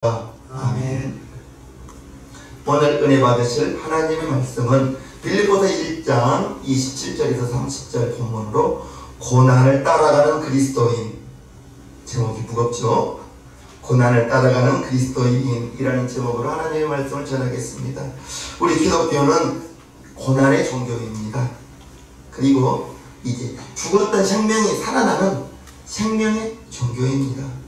아멘. 오늘 은혜 받으실 하나님의 말씀은 빌립보서 1장 27절에서 30절 본문으로 고난을 따라가는 그리스도인, 제목이 무겁죠? 고난을 따라가는 그리스도인이라는 제목으로 하나님의 말씀을 전하겠습니다. 우리 기독교는 고난의 종교입니다. 그리고 이제 죽었던 생명이 살아나는 생명의 종교입니다.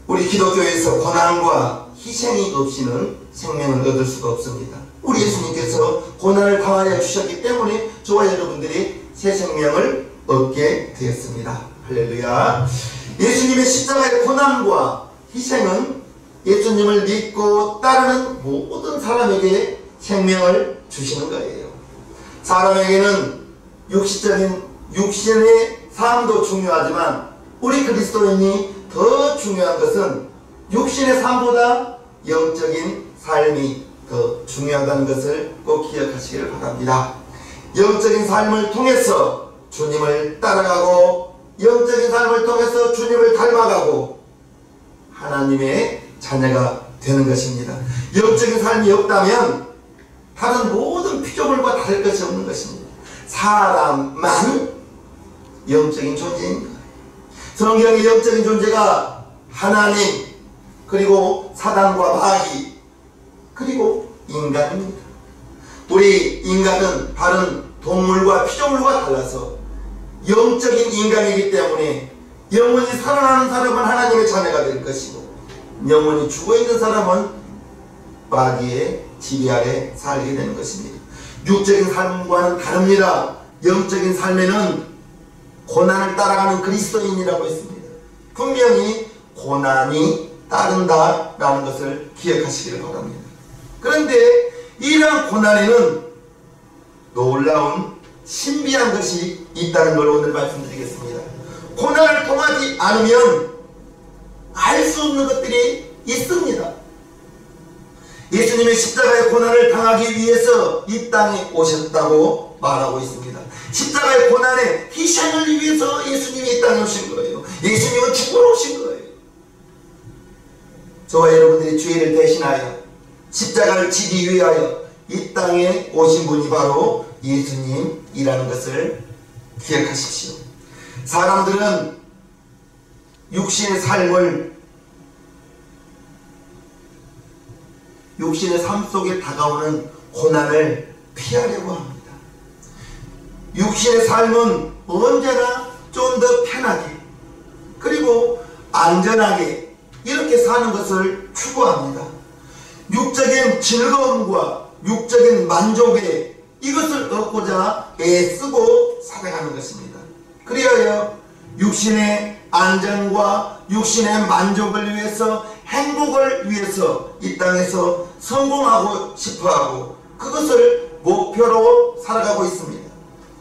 우리 기독교에서 고난과 희생이 없이는 생명을 얻을 수가 없습니다. 우리 예수님께서 고난을 당하여 주셨기 때문에 저와 여러분들이 새 생명을 얻게 되었습니다. 할렐루야. 예수님의 십자가의 고난과 희생은 예수님을 믿고 따르는 모든 사람에게 생명을 주시는 거예요. 사람에게는 육신의 삶도 중요하지만 우리 그리스도인이 더 중요한 것은 육신의 삶보다 영적인 삶이 더 중요하다는 것을 꼭 기억하시길 바랍니다. 영적인 삶을 통해서 주님을 따라가고 영적인 삶을 통해서 주님을 닮아가고 하나님의 자녀가 되는 것입니다. 영적인 삶이 없다면 다른 모든 피조물과 다를 것이 없는 것입니다. 사람만 영적인 존재인 거예요. 성경의 영적인 존재가 하나님, 그리고 사단과 마귀, 그리고 인간입니다. 우리 인간은 다른 동물과 피조물과 달라서 영적인 인간이기 때문에 영원히 살아나는 사람은 하나님의 자녀가 될 것이고 영원히 죽어있는 사람은 마귀의 지배 아래 살게 되는 것입니다. 육적인 삶과는 다릅니다. 영적인 삶에는 고난을 따라가는 그리스도인이라고 했습니다. 분명히 고난이 따른다라는 것을 기억하시기를 바랍니다. 그런데 이러한 고난에는 놀라운 신비한 것이 있다는 걸 오늘 말씀드리겠습니다. 고난을 통하지 않으면 알 수 없는 것들이 있습니다. 예수님의 십자가의 고난을 당하기 위해서 이 땅에 오셨다고 말하고 있습니다. 십자가의 고난의 희생을 위해서 예수님이 이 땅에 오신 거예요. 예수님은 죽으러 오신 거예요. 저와 여러분들이 죄를 대신하여 십자가를 지기 위하여 이 땅에 오신 분이 바로 예수님이라는 것을 기억하십시오. 사람들은 육신의 삶 속에 다가오는 고난을 피하려고 합니다. 육신의 삶은 언제나 좀 더 편하게 그리고 안전하게 이렇게 사는 것을 추구합니다. 육적인 즐거움과 육적인 만족에 이것을 얻고자 애쓰고 살아가는 것입니다. 그리하여 육신의 안전과 육신의 만족을 위해서 행복을 위해서 이 땅에서 성공하고 싶어하고 그것을 목표로 살아가고 있습니다.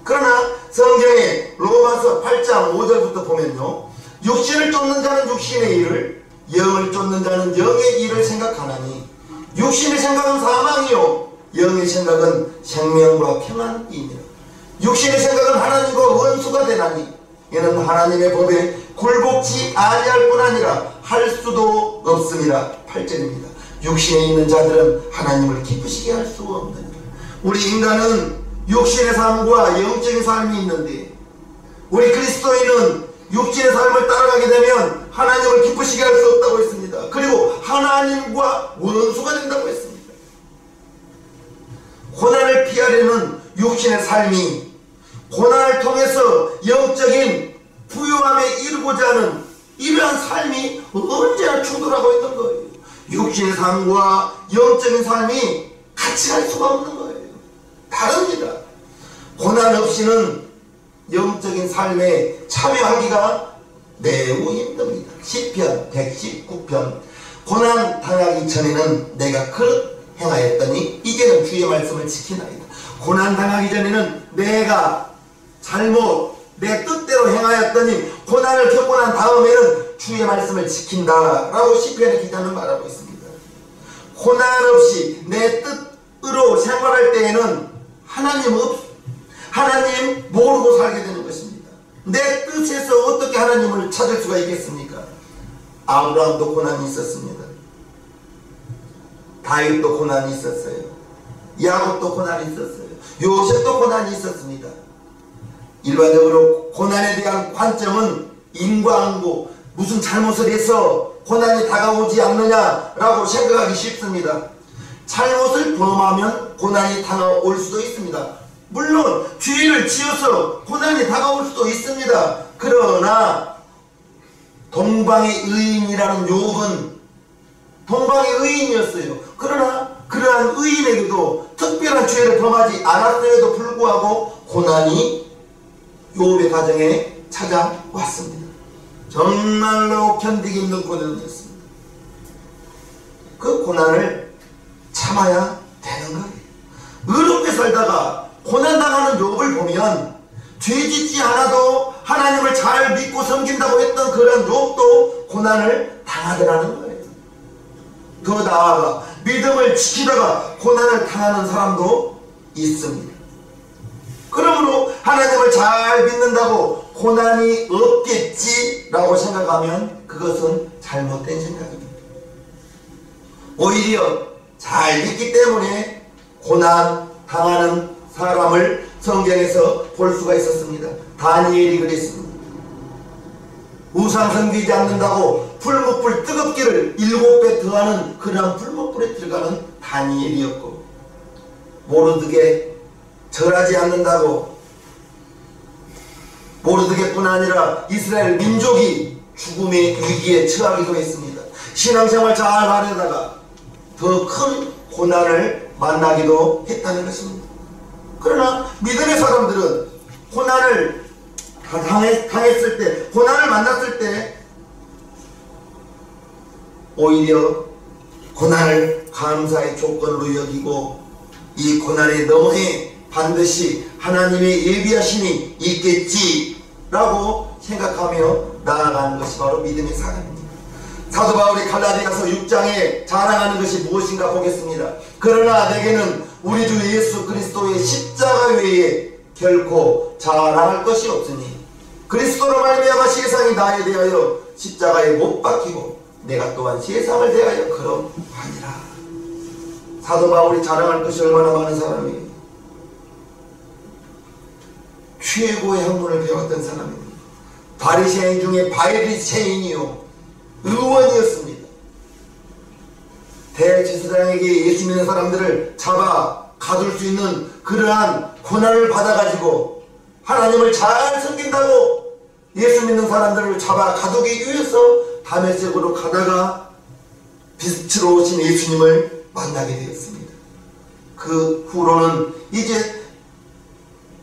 그러나 성경의 로마서 8장 5절부터 보면요, 육신을 쫓는 자는 육신의 일을, 영을 쫓는 자는 영의 일을 생각하나니 육신의 생각은 사망이요 영의 생각은 생명과 평안이니라. 육신의 생각은 하나님과 원수가 되나니 이는 하나님의 법에 굴복치 아니할 뿐 아니라 할 수도 없습니다. 8절입니다. 육신에 있는 자들은 하나님을 기쁘시게 할 수가 없느니라. 우리 인간은 육신의 삶과 영적인 삶이 있는데 우리 그리스도인은 육신의 삶을 따라가게 되면 하나님을 기쁘시게 할 수 없다고 했습니다. 그리고 하나님과 원수가 된다고 했습니다. 고난을 피하려는 육신의 삶이 고난을 통해서 영적인 부유함에 이르고자 하는 이러한 삶이 언제나 충돌하고 있는 거예요. 육신의 삶과 영적인 삶이 같이 갈 수가 없는 거예요. 다릅니다. 고난 없이는 영적인 삶에 참여하기가 매우 힘듭니다. 시편 119편 고난 당하기 전에는 내가 그릇 행하였더니 이제는 주의 말씀을 지키나이다. 고난 당하기 전에는 내가 잘못 내 뜻대로 행하였더니 고난을 겪고 난 다음에는 주의 말씀을 지킨다 라고 시편의 기자는 말하고 있습니다. 고난 없이 내 뜻으로 생활할 때에는 하나님 모르고 살게 되는 것입니다. 내 뜻에서 어떻게 하나님을 찾을 수가 있겠습니까? 아브라함도 고난이 있었습니다. 다윗도 고난이 있었어요. 야곱도 고난이 있었어요. 요셉도 고난이 있었습니다. 일반적으로 고난에 대한 관점은 인과응보, 무슨 잘못을 해서 고난이 다가오지 않느냐라고 생각하기 쉽습니다. 잘못을 범하면 고난이 다가올 수도 있습니다. 물론 죄를 지어서 고난이 다가올 수도 있습니다. 그러나 동방의 의인이라는 욥은 동방의 의인이었어요. 그러나 그러한 의인에게도 특별한 죄를 범하지 않았음에도 불구하고 고난이 욥의 가정에 찾아왔습니다. 정말로 견디기 힘든 고난이었습니다. 그 고난을 참아야 되는 거예요. 의롭게 살다가 고난당하는 욥을 보면 죄짓지 않아도 하나님을 잘 믿고 섬긴다고 했던 그런 욥도 고난을 당하더라는 거예요. 더 나아가 믿음을 지키다가 고난을 당하는 사람도 있습니다. 그러므로 하나님을 잘 믿는다고 고난이 없겠지라고 생각하면 그것은 잘못된 생각입니다. 오히려 잘 믿기 때문에 고난 당하는 사람을 성경에서 볼 수가 있었습니다. 다니엘이 그랬습니다. 우상 섬기지 않는다고 풀무불 뜨겁기를 7배 더하는 그러한 풀무불에 들어가는 다니엘이었고, 모르드게 절하지 않는다고 모르드게뿐 아니라 이스라엘 민족이 죽음의 위기에 처하기도 했습니다. 신앙생활 잘 하려다가 더 큰 고난을 만나기도 했다는 것입니다. 그러나 믿음의 사람들은 고난을 당했을 때, 고난을 만났을 때 오히려 고난을 감사의 조건으로 여기고 이 고난에 너머에 반드시 하나님의 예비하심이 있겠지라고 생각하며 나아가는 것이 바로 믿음의 사람입니다. 사도 바울이 갈라디아서 6장에 자랑하는 것이 무엇인가 보겠습니다. 그러나 내게는 우리 주 예수 그리스도의 십자가 외에 결코 자랑할 것이 없으니 그리스도로 말미암아 세상이 나에 대하여 십자가에 못 박히고 내가 또한 세상을 대하여 그러하니라. 사도 바울이 자랑할 것이 얼마나 많은 사람이에요. 최고의 학문을 배웠던 사람입니다. 바리새인 중에 바리새인이요 의원이었습니다. 대제사장에게 예수 믿는 사람들을 잡아 가둘 수 있는 그러한 고난을 받아가지고 하나님을 잘 섬긴다고 예수 믿는 사람들을 잡아 가두기 위해서 다메섹으로 가다가 빛으로 오신 예수님을 만나게 되었습니다. 그 후로는 이제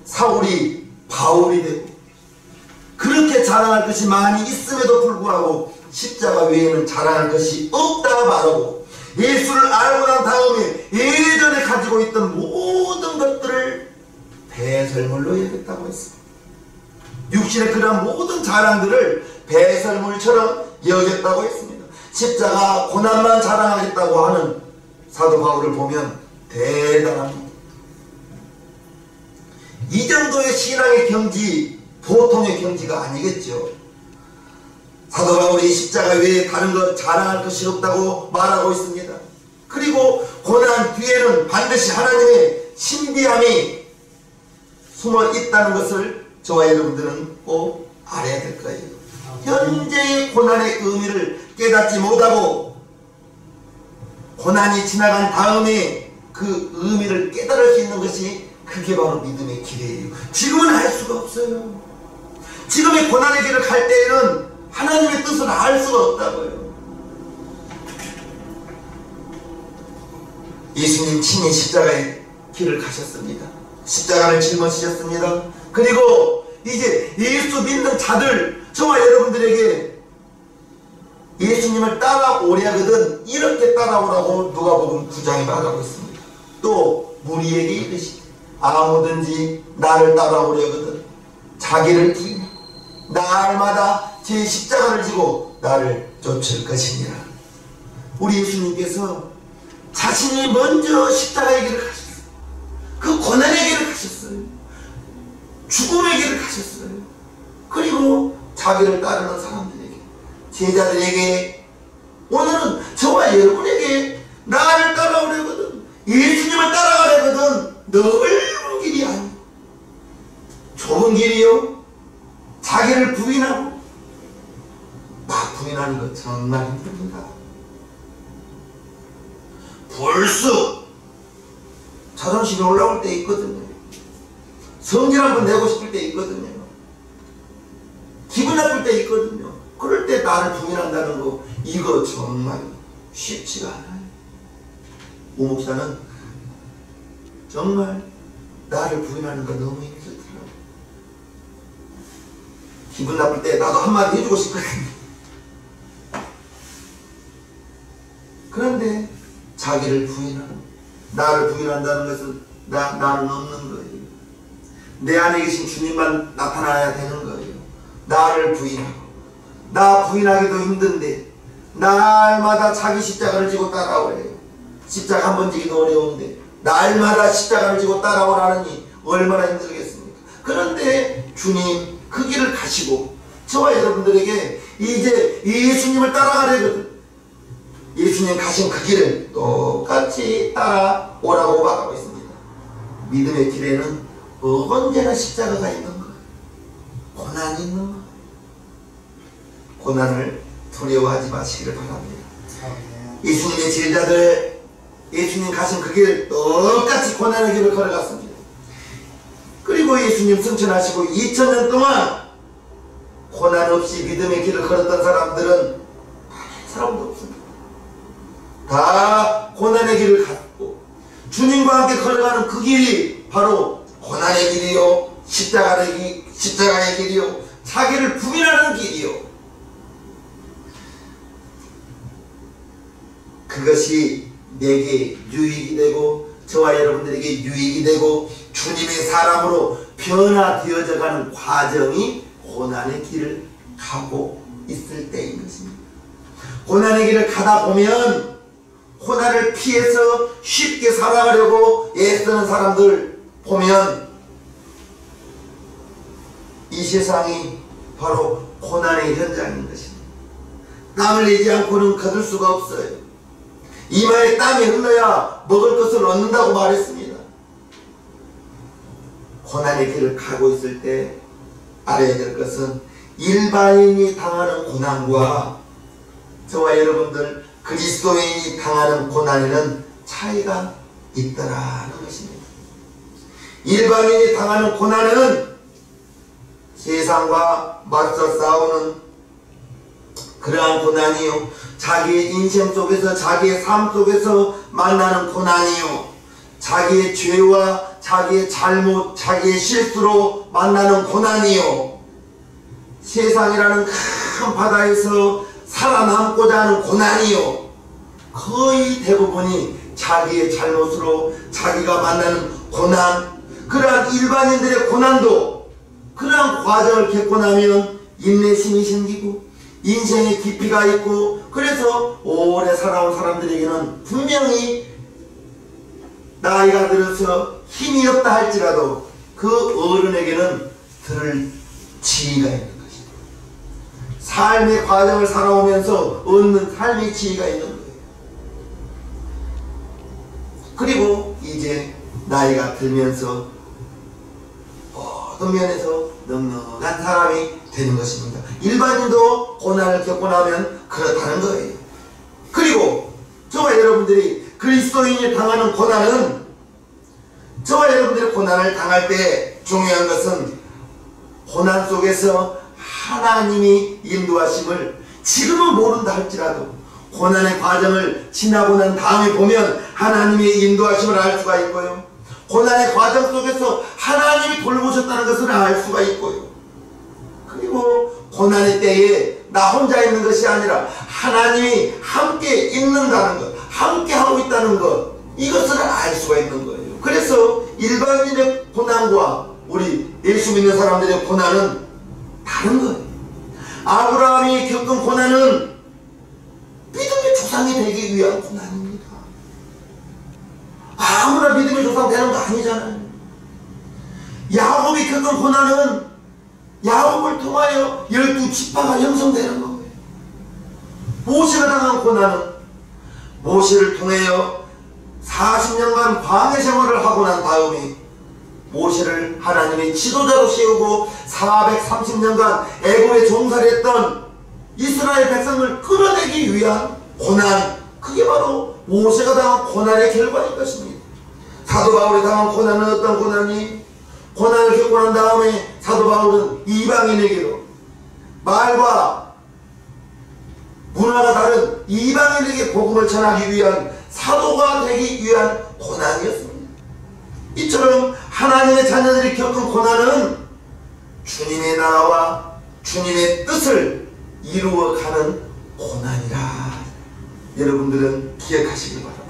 사울이 바울이 되고 그렇게 자랑할 것이 많이 있음에도 불구하고 십자가 외에는 자랑할 것이 없다 말하고 예수를 알고 난 다음에 예전에 가지고 있던 모든 것들을 배설물로 여겼다고 했습니다. 육신의 그러한 모든 자랑들을 배설물처럼 여겼다고 했습니다. 십자가 고난만 자랑하겠다고 하는 사도 바울을 보면 대단합니다. 이 정도의 신앙의 경지 보통의 경지가 아니겠죠. 사도 바울이 십자가 외에 다른 것 자랑할 것이 없다고 말하고 있습니다. 그리고 고난 뒤에는 반드시 하나님의 신비함이 숨어 있다는 것을 저와 여러분들은 꼭 알아야 될 거예요. 현재의 고난의 의미를 깨닫지 못하고 고난이 지나간 다음에 그 의미를 깨달을 수 있는 것이 그게 바로 믿음의 길이에요. 지금은 알 수가 없어요. 지금의 고난의 길을 갈 때에는 하나님의 뜻을 알 수가 없다고요. 예수님 친히 십자가의 길을 가셨습니다. 십자가를 짊어지셨습니다. 그리고 이제 예수 믿는 자들, 저와 여러분들에게 예수님을 따라오려거든 이렇게 따라오라고 누가복음 9장에 말하고 있습니다. 또 무리에게 이르시되 아무든지 나를 따라오려거든 자기를 부인하고 날마다 제 십자가를 지고 나를 쫓을 것이니라. 우리 예수님께서 자신이 먼저 십자가의 길을 가셨어요. 그 고난의 길을 가셨어요. 죽음의 길을 가셨어요. 그리고 자기를 따르는 사람들에게, 제자들에게, 오늘은 저와 여러분에게 나를 따라오라 넓은 길이 아니고 좁은 길이요. 자기를 부인하고 나 부인하는 거 정말 힘듭니다. 불쑥 자존심이 올라올 때 있거든요. 성질 한번 내고 싶을 때 있거든요. 기분 나쁠 때 있거든요. 그럴 때 나를 부인한다는 거 이거 정말 쉽지가 않아요. 오 목사는 정말 나를 부인하는 거 너무 힘들더라고요. 기분 나쁠 때 나도 한마디 해주고 싶거든요. 그런데 자기를 부인하고 나를 부인한다는 것은 나는 없는 거예요. 내 안에 계신 주님만 나타나야 되는 거예요. 나를 부인하고 나 부인하기도 힘든데 날마다 자기 십자가를 지고 따라오래요. 십자가 한 번 지기도 어려운데 날마다 십자가를 지고 따라오라니 얼마나 힘들겠습니까? 그런데 주님 그 길을 가시고 저와 여러분들에게 이제 예수님을 따라가려거든. 예수님 가신 그 길을 똑같이 따라오라고 말하고 있습니다. 믿음의 길에는 언제나 십자가가 있는 거예요. 고난이 있는 거예요. 고난을 두려워하지 마시기를 바랍니다. 예수님의 제자들 예수님 가신 그 길 똑같이 고난의 길을 걸어갔습니다. 그리고 예수님 승천하시고 2000년 동안 고난 없이 믿음의 길을 걸었던 사람들은 사람도 없습니다. 다 고난의 길을 갔고 주님과 함께 걸어가는 그 길이 바로 고난의 길이요, 십자가의 길이요, 자기를 부인하는 길이요. 그것이 내게 유익이 되고 저와 여러분들에게 유익이 되고 주님의 사람으로 변화되어져 가는 과정이 고난의 길을 가고 있을 때인 것입니다. 고난의 길을 가다 보면 고난을 피해서 쉽게 살아가려고 애쓰는 사람들 보면 이 세상이 바로 고난의 현장인 것입니다. 땀을 내지 않고는 거둘 수가 없어요. 이마에 땀이 흘러야 먹을 것을 얻는다고 말했습니다. 고난의 길을 가고 있을 때 알아야 될 것은 일반인이 당하는 고난과 저와 여러분들 그리스도인이 당하는 고난에는 차이가 있더라는 것입니다. 일반인이 당하는 고난은 세상과 맞서 싸우는 그러한 고난이요, 자기의 인생 속에서 자기의 삶 속에서 만나는 고난이요, 자기의 죄와 자기의 잘못, 자기의 실수로 만나는 고난이요, 세상이라는 큰 바다에서 살아남고자 하는 고난이요, 거의 대부분이 자기의 잘못으로 자기가 만나는 고난, 그러한 일반인들의 고난도 그러한 과정을 겪고 나면 인내심이 생기고 인생의 깊이가 있고, 그래서 오래 살아온 사람들에게는 분명히 나이가 들어서 힘이 없다 할지라도 그 어른에게는 들을 지혜가 있는 것입니다. 삶의 과정을 살아오면서 얻는 삶의 지혜가 있는 거예요. 그리고 이제 나이가 들면서 모든 면에서 넉넉한 사람이 되는 것입니다. 일반인도 고난을 겪고 나면 그렇다는 거예요. 그리고 저와 여러분들이 그리스도인이 당하는 고난은, 저와 여러분들이 고난을 당할 때 중요한 것은 고난 속에서 하나님이 인도하심을 지금은 모른다 할지라도 고난의 과정을 지나고 난 다음에 보면 하나님의 인도하심을 알 수가 있고요, 고난의 과정 속에서 하나님이 돌보셨다는 것을 알 수가 있고요, 그리고 고난의 때에 나 혼자 있는 것이 아니라 하나님이 함께 있는다는 것, 함께 하고 있다는 것, 이것을 알 수가 있는 거예요. 그래서 일반인의 고난과 우리 예수 믿는 사람들의 고난은 다른 거예요. 아브라함이 겪은 고난은 믿음의 조상이 되기 위한 고난입니다. 아무나 믿음의 조상 되는 거 아니잖아요. 야곱이 겪은 고난은 야곱을 통하여 12지파가 형성되는 거예요. 모세가 당한 고난은 모세를 통하여 40년간 광야 생활을 하고 난 다음에 모세를 하나님의 지도자로 세우고 430년간 애굽에 종살이했던 이스라엘 백성을 끌어내기 위한 고난, 그게 바로 모세가 당한 고난의 결과인 것입니다. 사도 바울이 당한 고난은 어떤 고난이? 고난을 겪고 난 다음에 사도 바울은 이방인에게로, 말과 문화가 다른 이방인에게 복음을 전하기 위한 사도가 되기 위한 고난이었습니다. 이처럼 하나님의 자녀들이 겪은 고난은 주님의 나라와 주님의 뜻을 이루어가는 고난이라 여러분들은 기억하시기 바랍니다.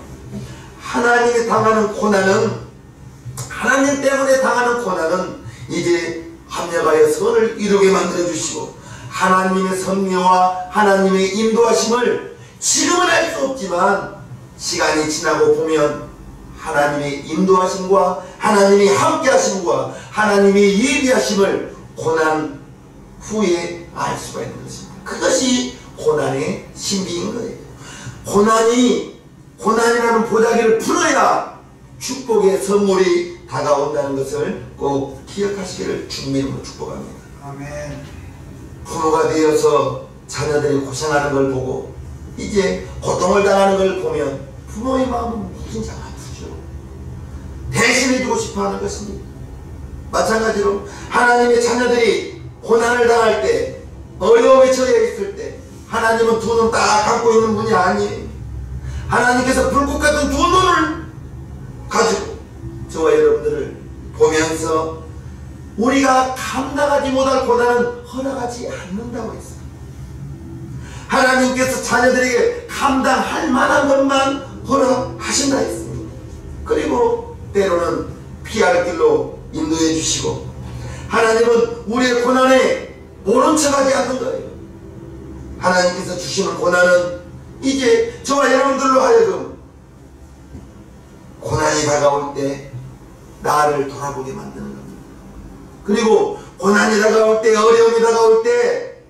하나님이 당하는 고난은, 하나님 때문에 당하는 고난은 이제 합력하여 선을 이루게 만들어주시고 하나님의 섭리와 하나님의 인도하심을 지금은 알 수 없지만 시간이 지나고 보면 하나님의 인도하심과 하나님의 함께하심과 하나님의 예비하심을 고난 후에 알 수가 있는 것입니다. 그것이 고난의 신비인 거예요. 고난이라는 보자기를 풀어야 축복의 선물이 다가온다는 것을 꼭 기억하시기를 주님의 이름으로 축복합니다. 아멘. 부모가 되어서 자녀들이 고생하는 걸 보고 이제 고통을 당하는 걸 보면 부모의 마음은 무진장 아프죠. 대신해주고 싶어하는 것입니다. 마찬가지로 하나님의 자녀들이 고난을 당할 때, 어려움에 처해 있을 때 하나님은 두 눈 딱 감고 있는 분이 아니에요. 하나님께서 불꽃 같은 두 눈을 가지고 저와 여러분들을 보면서 우리가 감당하지 못할 고난은 허락하지 않는다고 했어요. 하나님께서 자녀들에게 감당할 만한 것만 허락하신다 했습니다. 그리고 때로는 피할 길로 인도해 주시고 하나님은 우리의 고난에 모른 척하지 않는 거예요. 하나님께서 주시는 고난은 이제 저와 여러분들로 하여금 고난이 다가올 때 나를 돌아보게 만드는 겁니다. 그리고 고난이 다가올 때, 어려움이 다가올 때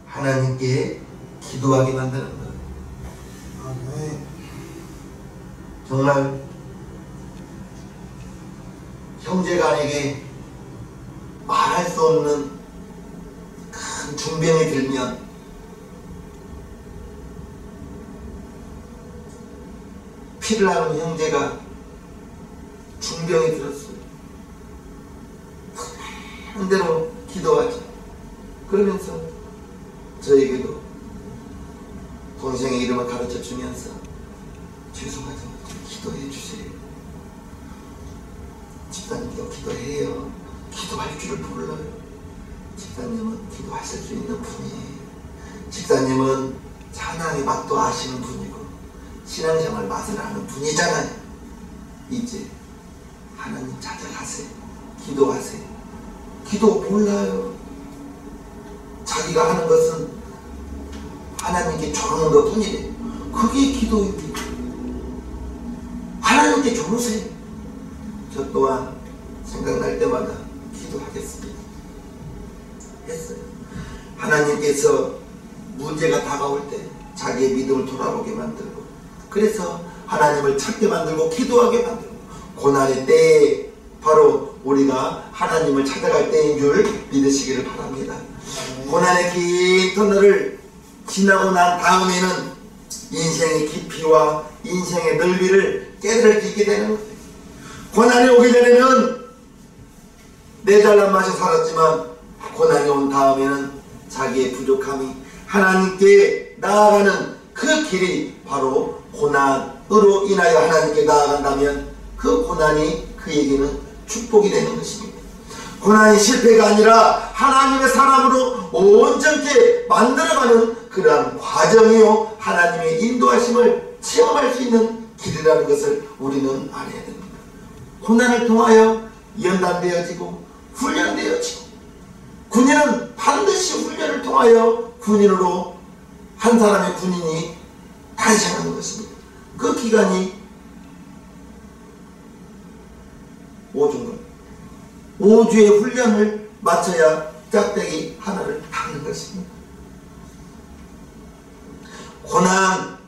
하나님께 기도하게 만드는 거예요. 정말 형제간에게 말할 수 없는 큰 중병이 들면 피를 나는 형제가 중병이 들었어요. 한 대로 기도하죠. 그러면서 저에게도 동생의 이름을 가르쳐 주면서 죄송하지만 좀 기도해 주세요. 집사님도 기도해요. 기도할 줄을 몰라요. 집사님은 기도하실 수 있는 분이에요. 집사님은 찬양의 맛도 아시는 분이고 신앙생활 맛을 아는 분이잖아요. 이제 하나님 찾아가세요. 기도하세요. 기도 몰라요. 자기가 하는 것은 하나님께 조르는 것 뿐이래요. 그게 기도입니다. 하나님께 조르세요. 저 또한 생각날 때마다 기도하겠습니다. 했어요. 하나님께서 문제가 다가올 때 자기의 믿음을 돌아보게 만들고, 그래서 하나님을 찾게 만들고 기도하게 만들고, 고난의 때에 바로 우리가 하나님을 찾아갈 때인 줄 믿으시기를 바랍니다. 고난의 긴 터널을 지나고 난 다음에는 인생의 깊이와 인생의 넓이를 깨달을 수 있게 되는 거예요. 고난이 오기 전에는 내 잘난 맛에 살았지만 고난이 온 다음에는 자기의 부족함이 하나님께 나아가는 그 길이 바로 고난으로 인하여 하나님께 나아간다면 그 고난이 그에게는 축복이 되는 것입니다. 고난이 실패가 아니라 하나님의 사람으로 온전케 만들어가는 그러한 과정이요, 하나님의 인도하심을 체험할 수 있는 길이라는 것을 우리는 알아야 됩니다. 고난을 통하여 연단되어지고 훈련되어지고, 군인은 반드시 훈련을 통하여 군인으로 한 사람의 군인이 탄생하는 것입니다. 그 기간이 5주간, 5주의 훈련을 마쳐야 짝대기 하나를 닦는 것입니다. 고난,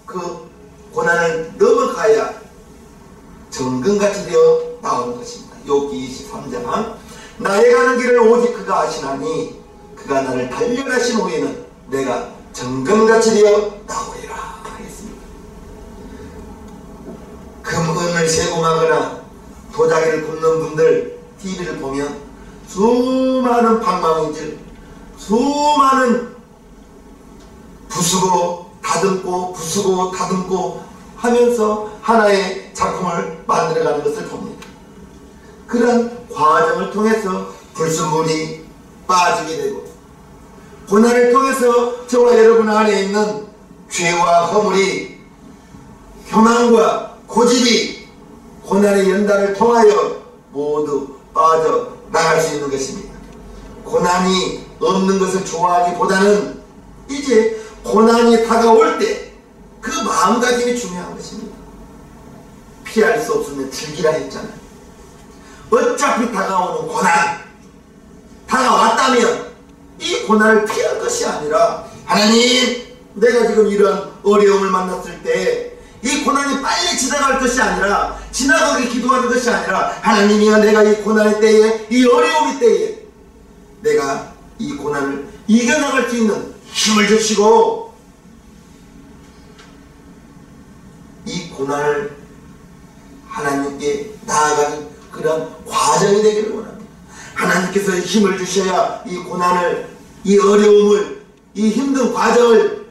그 고난을 넘어가야 정금같이 되어 나오는 것입니다. 욥기 23장 나의 가는 길을 오직 그가 아시나니 그가 나를 단련하신 후에는 내가 정금같이 되어 나오리라 하겠습니다. 금은을 세공하거나 도자기를 굽는 분들 TV를 보면 수많은 방망이질, 수많은 부수고 다듬고 부수고 다듬고 하면서 하나의 작품을 만들어가는 것을 봅니다. 그런 과정을 통해서 불순물이 빠지게 되고 고난을 통해서 저와 여러분 안에 있는 죄와 허물이 교만과 고집이 고난의 연단을 통하여 모두 빠져나갈 수 있는 것입니다. 고난이 없는 것을 좋아하기보다는 이제 고난이 다가올 때 그 마음가짐이 중요한 것입니다. 피할 수 없으면 즐기라 했잖아요. 어차피 다가오는 고난, 다가왔다면 이 고난을 피할 것이 아니라 하나님, 내가 지금 이런 어려움을 만났을 때 이 고난이 빨리 지나갈 것이 아니라 지나가게 기도하는 것이 아니라 하나님이여, 내가 이 고난의 때에, 이 어려움의 때에 내가 이 고난을 이겨나갈 수 있는 힘을 주시고 이 고난을 하나님께 나아가는 그런 과정이 되기를 원합니다. 하나님께서 힘을 주셔야 이 고난을, 이 어려움을, 이 힘든 과정을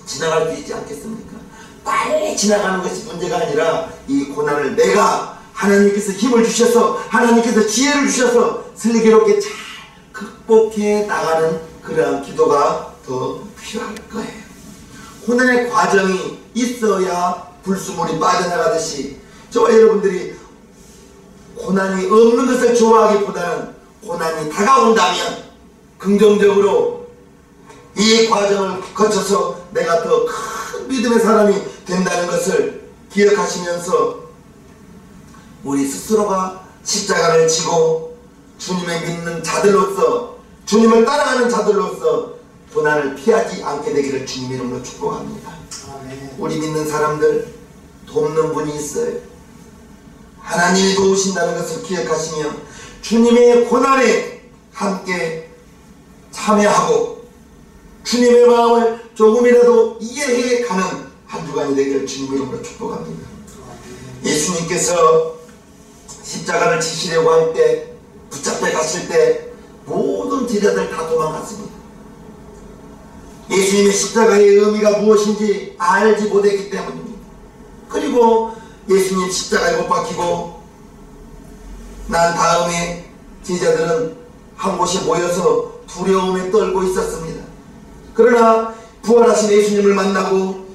지나갈 수 있지 않겠습니까? 빨리 지나가는 것이 문제가 아니라 이 고난을 내가 하나님께서 힘을 주셔서, 하나님께서 지혜를 주셔서 슬기롭게 잘 극복해 나가는 그러한 기도가 더 필요할 거예요. 고난의 과정이 있어야 불순물이 빠져나가듯이 저와 여러분들이 고난이 없는 것을 좋아하기보다는 고난이 다가온다면 긍정적으로 이 과정을 거쳐서 내가 더 큰 믿음의 사람이 된다는 것을 기억하시면서 우리 스스로가 십자가를 지고 주님을 믿는 자들로서, 주님을 따라가는 자들로서 고난을 피하지 않게 되기를 주님의 이름으로 축복합니다. 아멘. 우리 믿는 사람들 돕는 분이 있어요. 하나님이 도우신다는 것을 기억하시며 주님의 고난에 함께 참여하고 주님의 마음을 조금이라도 이해해 가는 한 주간이 되기를 주님의 이름으로 축복합니다. 예수님께서 십자가를 지시려고 할 때, 붙잡혀 갔을 때 모든 제자들 다 도망갔습니다. 예수님의 십자가의 의미가 무엇인지 알지 못했기 때문입니다. 그리고 예수님 십자가에 못 박히고 난 다음에 제자들은 한 곳에 모여서 두려움에 떨고 있었습니다. 그러나 부활하신 예수님을 만나고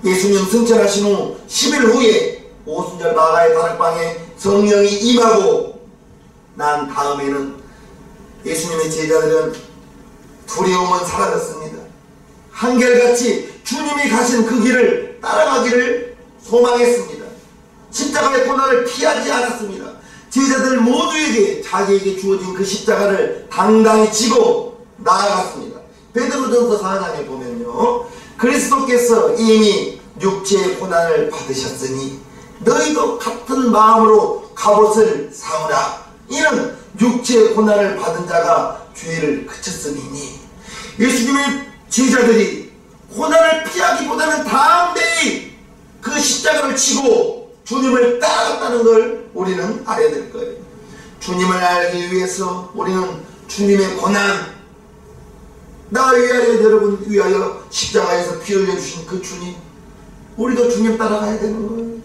예수님 승천하신 후 10일 후에 오순절 마가의 다락방에 성령이 임하고 난 다음에는 예수님의 제자들은 두려움은 사라졌습니다. 한결같이 주님이 가신 그 길을 따라가기를 소망했습니다. 십자가의 고난을 피하지 않았습니다. 제자들 모두에게 자기에게 주어진 그 십자가를 당당히 지고 나아갔습니다. 베드로전서 4장에 보면요, 그리스도께서 이미 육체의 고난을 받으셨으니 너희도 같은 마음으로 갑옷을 사오라. 이는 육체의 고난을 받은 자가 죄를 그쳤음이니. 예수님의 제자들이 고난을 피하기보다는 담대히 그 십자가를 지고 주님을 따라갔다는 걸 우리는 알아야 될 거예요. 주님을 알기 위해서 우리는 주님의 고난, 나 위하여 여러분 위하여 십자가에서 피 흘려주신 그 주님, 우리도 주님 따라가야 되는 거예요.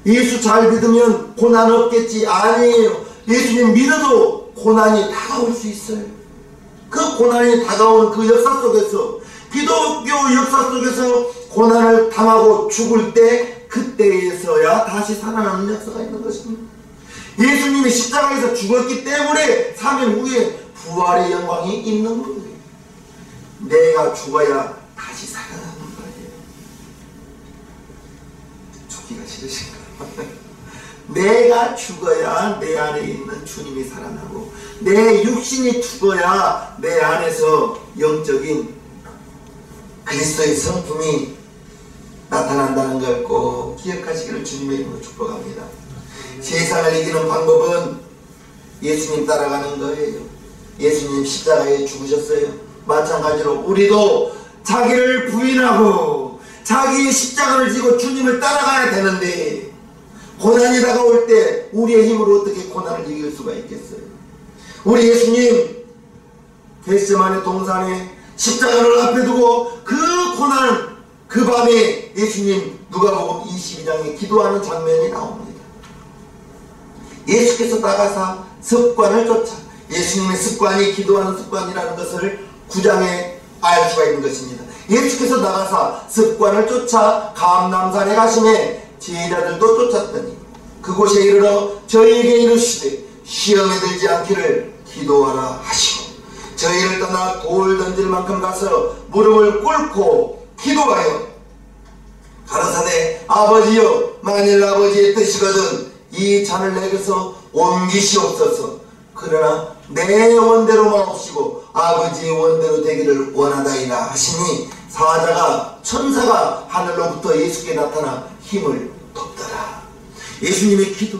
예수 잘 믿으면 고난 없겠지? 아니에요. 예수님 믿어도 고난이 다가올 수 있어요. 그 고난이 다가오는 그 역사 속에서, 기독교 역사 속에서 고난을 당하고 죽을 때, 그때에서야 다시 살아나는 역사가 있는 것입니다. 예수님이 십자가에서 죽었기 때문에 3일 후에 부활의 영광이 있는 거예요. 내가 죽어야 다시 살아나는 거예요. 죽기가 싫으신가요? 내가 죽어야 내 안에 있는 주님이 살아나고, 내 육신이 죽어야 내 안에서 영적인 그리스도의 성품이 나타난다는 걸 꼭 기억하시기를 주님의 이름으로 축복합니다. 세상을 이기는 방법은 예수님 따라가는 거예요. 예수님 십자가에 죽으셨어요. 마찬가지로 우리도 자기를 부인하고 자기의 십자가를 지고 주님을 따라가야 되는데, 고난이 다가올 때 우리의 힘으로 어떻게 고난을 이길 수가 있겠어요? 우리 예수님 겟세마네 동산에 십자가를 앞에 두고 그 고난, 그 밤에 예수님 누가복음 22장에 기도하는 장면이 나옵니다. 예수께서 나가사 습관을 쫓아, 예수님의 습관이 기도하는 습관이라는 것을 9장에 알 수가 있는 것입니다. 예수께서 나가사 습관을 쫓아 감람산에 가시매 제자들도 쫓았더니 그곳에 이르러 저희에게 이르시되 시험에 들지 않기를 기도하라 하시고, 저희를 떠나 돌 던질 만큼 가서 무릎을 꿇고 기도하여 가라사대 아버지여, 만일 아버지의 뜻이거든 이 잔을 내게서 옮기시옵소서. 그러나 내 원대로 마옵시고 아버지의 원대로 되기를 원하다이다 하시니, 사자가 천사가 하늘로부터 예수께 나타나 힘을 돕더라. 예수님의 기도,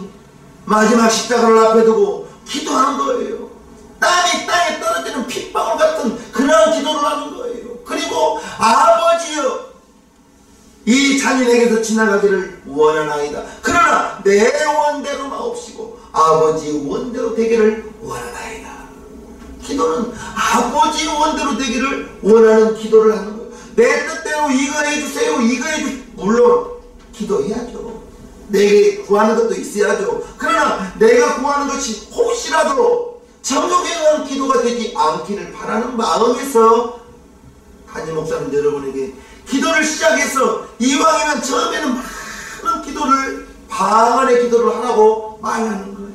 마지막 십자가를 앞에 두고 기도하는 거예요. 땀이 땅에 떨어지는 핏방울 같은 그런 기도를 하는 거예요. 그리고 아버지여, 이 잔이 내게서 지나가기를 원하나이다. 그러나 내 원대로 마옵시고 아버지의 원대로 되기를 원하나이다. 기도는 아버지의 원대로 되기를 원하는 기도를 하는 거예요. 내 뜻대로 이거 해주세요, 이거 해주세요. 물론 기도해야죠. 내게 구하는 것도 있어야죠. 그러나 내가 구하는 것이 혹시라도 정욕에 의한 기도가 되지 않기를 바라는 마음에서 담임 목사님 여러분에게 기도를 시작해서 이왕이면 처음에는 많은 기도를, 방언의 기도를 하라고 말하는 거예요.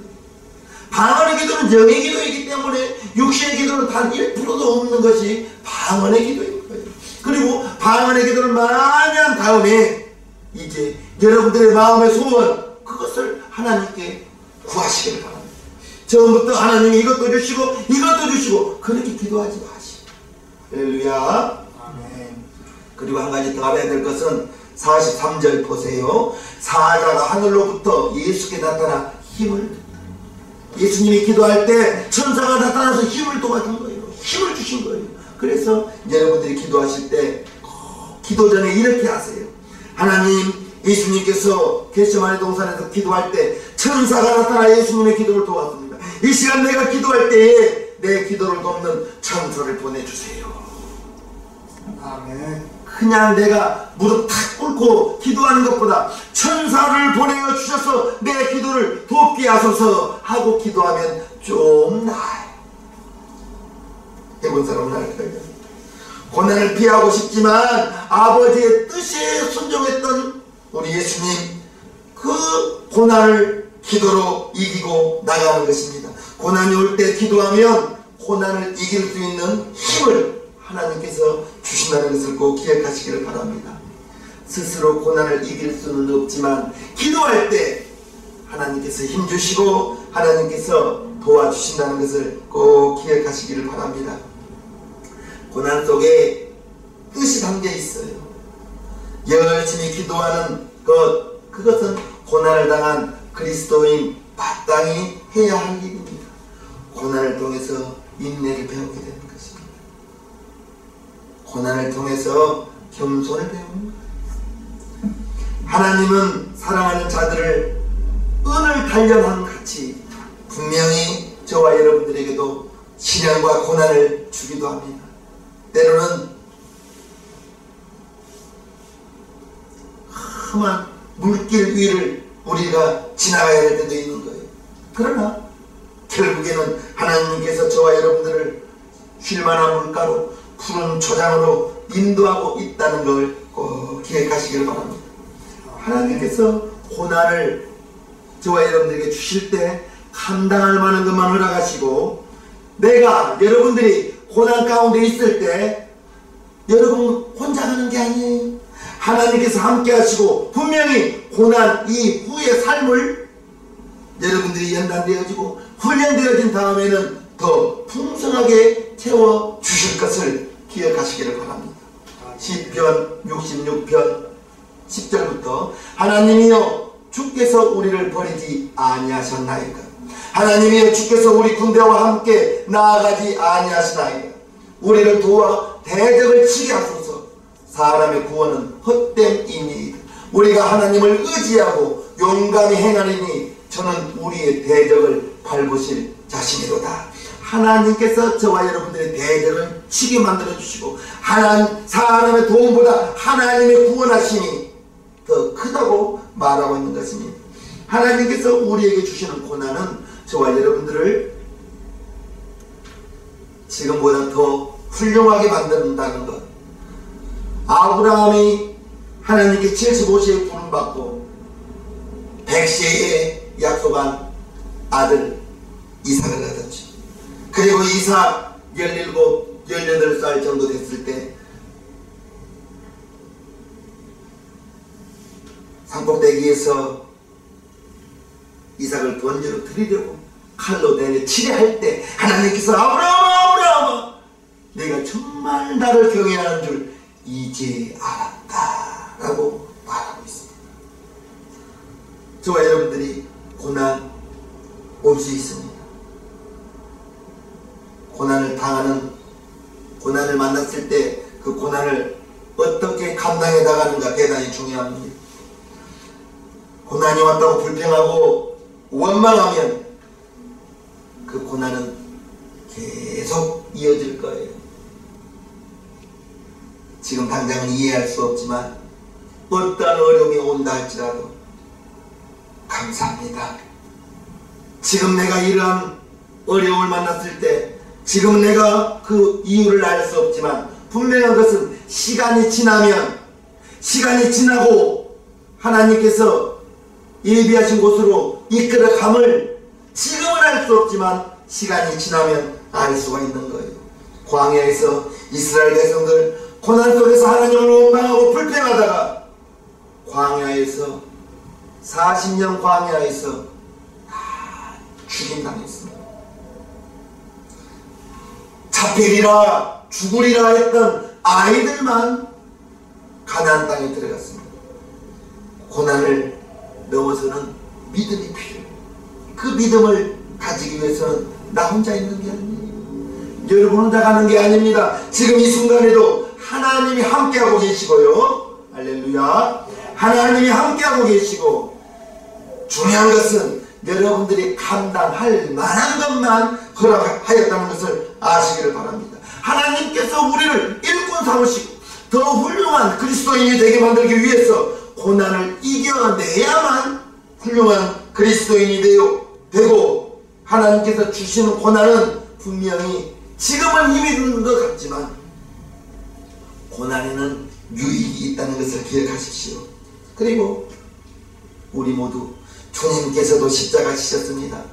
방언의 기도는 영의 기도이기 때문에 육신의 기도는 단 1%도 없는 것이 방언의 기도인 거예요. 그리고 방언의 기도를 많이 한 다음에 이제 여러분들의 마음의 소원, 그것을 하나님께 구하시기를 바랍니다. 처음부터 하나님이 이것도 주시고 이것도 주시고 그렇게 기도하지 마시고. 할렐루야. 아멘. 그리고 한 가지 더 알아야 될 것은 43절 보세요. 사자가 하늘로부터 예수께 나타나 힘을, 예수님이 기도할 때 천사가 나타나서 힘을 도와준 거예요. 힘을 주신 거예요. 그래서 여러분들이 기도하실 때 기도 전에 이렇게 하세요. 하나님, 예수님께서 겟세마네 동산에서 기도할 때 천사가 나타나 예수님의 기도를 도왔습니다. 이 시간 내가 기도할 때에 내 기도를 돕는 천사를 보내주세요. 아멘. 그냥 내가 무릎 탁 꿇고 기도하는 것보다 천사를 보내어 주셔서 내 기도를 돕게 하소서 하고 기도하면 좀 나아요. 해본 사람은 알 거예요. 고난을 피하고 싶지만 아버지의 뜻에 순종했던 우리 예수님, 그 고난을 기도로 이기고 나가는 것입니다. 고난이 올 때 기도하면 고난을 이길 수 있는 힘을 하나님께서 주신다는 것을 꼭 기억하시기를 바랍니다. 스스로 고난을 이길 수는 없지만 기도할 때 하나님께서 힘주시고 하나님께서 도와주신다는 것을 꼭 기억하시기를 바랍니다. 고난 속에 뜻이 담겨 있어요. 열심히 기도하는 것, 그것은 고난을 당한 그리스도인 마땅히 해야 할 일입니다. 고난을 통해서 인내를 배우게 되는 것입니다. 고난을 통해서 겸손을 배우는 거예요. 하나님은 사랑하는 자들을 은을 단련한 같이 분명히 저와 여러분들에게도 시련과 고난을 주기도 합니다. 때로는 험한 물길 위를 우리가 지나가야 할 때도 있는 거예요. 그러나 결국에는 하나님께서 저와 여러분들을 쉴만한 물가로 푸른 초장으로 인도하고 있다는 걸 꼭 기억하시길 바랍니다. 하나님께서 고난을 저와 여러분들에게 주실 때 감당할 만한 것만 허락하시고, 내가 여러분들이 고난 가운데 있을 때 여러분 혼자 가는 게 아니에요. 하나님께서 함께 하시고 분명히 고난 이후의 삶을 여러분들이 연단되어지고 훈련되어진 다음에는 더 풍성하게 채워주실 것을 기억하시기를 바랍니다. 시편 66편 10절부터 하나님이여 주께서 우리를 버리지 아니하셨나이까. 하나님이여 주께서 우리 군대와 함께 나아가지 아니하시나이까. 우리를 도와 대적을 치게 하소서. 사람의 구원은 헛된 임이이다. 우리가 하나님을 의지하고 용감히 행하리니 저는 우리의 대적을 밟으실 자신이로다. 하나님께서 저와 여러분들의 대적을 치게 만들어 주시고 사람의 도움보다 하나님의 구원하심이 더 크다고 말하고 있는 것입니다. 하나님께서 우리에게 주시는 고난은 저와 여러분들을 지금보다 더 훌륭하게 만든다는 것. 아브라함이 하나님께 75세에 부름받고 100세에 약속한 아들 이삭을 얻었죠. 그리고 이삭 17, 18살 정도 됐을 때 산꼭대기에서 이삭을 던지러 드리려고 칼로 내려 치려할 때 하나님께서 아브라함아 내가 정말 나를 경외하는 줄 이제 알았다 라고 말하고 있습니다. 저와 여러분들이 고난 올 수 있습니다. 고난을 만났을 때 그 고난을 어떻게 감당해 나가는가 대단히 중요합니다. 고난이 왔다고 불평하고 원망하면 그 고난은 계속 이어질 거예요. 지금 당장은 이해할 수 없지만 어떤 어려움이 온다 할지라도 감사합니다. 지금 내가 이러한 어려움을 만났을 때 지금 내가 그 이유를 알 수 없지만 분명한 것은 시간이 지나고 하나님께서 예비하신 곳으로 이끌어감을 지금은 알 수 없지만 시간이 지나면 알 수가 있는 거예요. 광야에서 이스라엘 백성들 고난 속에서 하나님을 원망하고 불평하다가 광야에서 40년 광야에서 다 죽임당했습니다. 잡히리라 죽으리라 했던 아이들만 가나안 땅에 들어갔습니다. 고난을 넘어서는 믿음이 필요해요. 그 믿음을 가지기 위해서는 나 혼자 있는 게 아니에요. 여러분 혼자 가는 게 아닙니다. 지금 이 순간에도 하나님이 함께하고 계시고요. 할렐루야. 하나님이 함께하고 계시고 중요한 것은 여러분들이 감당할 만한 것만 허락하였다는 것을 아시기를 바랍니다. 하나님께서 우리를 일꾼 삼으시고 더 훌륭한 그리스도인이 되게 만들기 위해서 고난을 이겨내야만 훌륭한 그리스도인이 되고 하나님께서 주시는 고난은 분명히 지금은 힘이 드는 것 같지만 고난에는 유익이 있다는 것을 기억하십시오. 그리고 우리 모두 주님께서도 십자가 지셨습니다.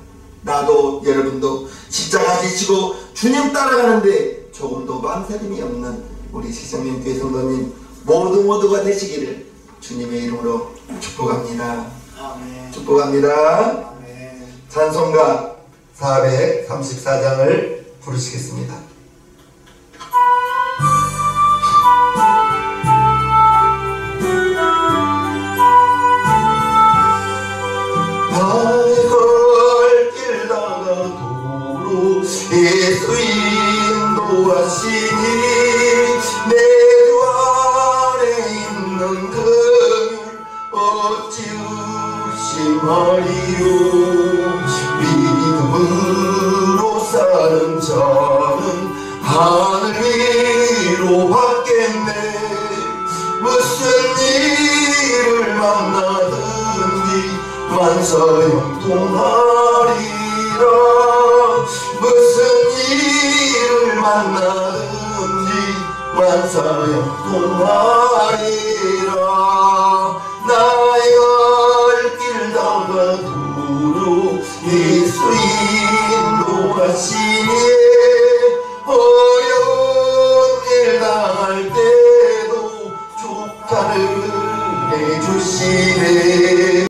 나도 여러분도 십자가 지시고 주님 따라가는데 조금도 망설임이 없는 우리 시성민교회 성도님 모두가 되시기를 주님의 이름으로 축복합니다. 아멘. 축복합니다. 아멘. 찬송가 434장을 부르시겠습니다. 예수 인도하시니 내 주 안에 있는 긍휼 어찌 의심하리요. 믿음으로 사는 자는 하늘 위로 받겠네. 무슨 일을 만나든지 만사형통하리라. 무슨 일을 만나든지 만사형통하리라.